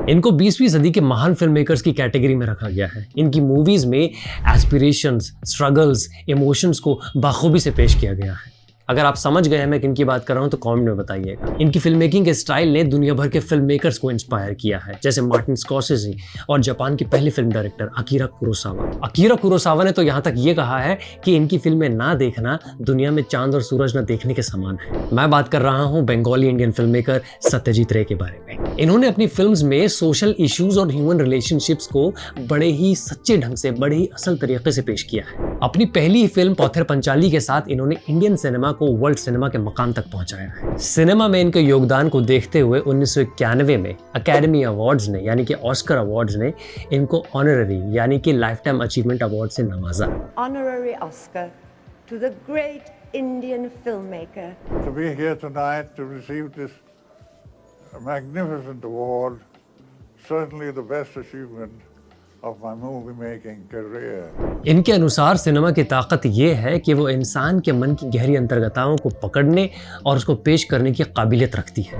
इनको 20वीं सदी के महान फिल्म मेकर्स की कैटेगरी में रखा गया है। इनकी मूवीज में एस्पिरेशंस, स्ट्रगल्स, इमोशंस को बाखूबी से पेश किया गया है। अगर आप समझ गए हैं मैं किन की बात कर रहा हूं तो कमेंट में बताइएगा। इनकी फिल्म मेकिंग के स्टाइल ने दुनिया भर के फिल्म मेकर्स को इंस्पायर किया है, जैसे मार्टिन स्कॉर्सेज़ी और जापान की पहली film director Akira Kurosawa. Akira Kurosawa ने तो यहाँ तक ये कहा है कि इनकी फिल्में ना देखना दुनिया में चांद और सूरज न देखने के समान है। मैं बात कर रहा हूँ Bengali Indian film maker Satyajit रे के बारे में। इन्होंने अपनी फिल्म्स में सोशल इश्यूज और ह्यूमन रिलेशनशिप्स को बड़े ही सच्चे ढंग से, बड़े ही असल तरीके से पेश किया है। अपनी पहली फिल्म पौथेर पंचाली के साथ इन्होंने इंडियन सिनेमा को वर्ल्ड सिनेमा के मकाम तक पहुंचाया है। सिनेमा में इनके योगदान को देखते हुए 1991 में अकेडमी अवार्ड्स ने यानी कि ऑस्कर अवार्ड्स ने इनको ऑनररी यानी कि लाइफ टाइम अचीवमेंट अवार्ड से नवाजा। Honorary Oscar to the great Indian filmmaker. To be here tonight to receive this magnificent award, certainly the best achievement of my movie making career. इनके अनुसार cinema की ताकत ये है कि वो इंसान के मन की गहरी अंतर्गताओं को पकड़ने और उसको पेश करने की काबिलियत रखती है।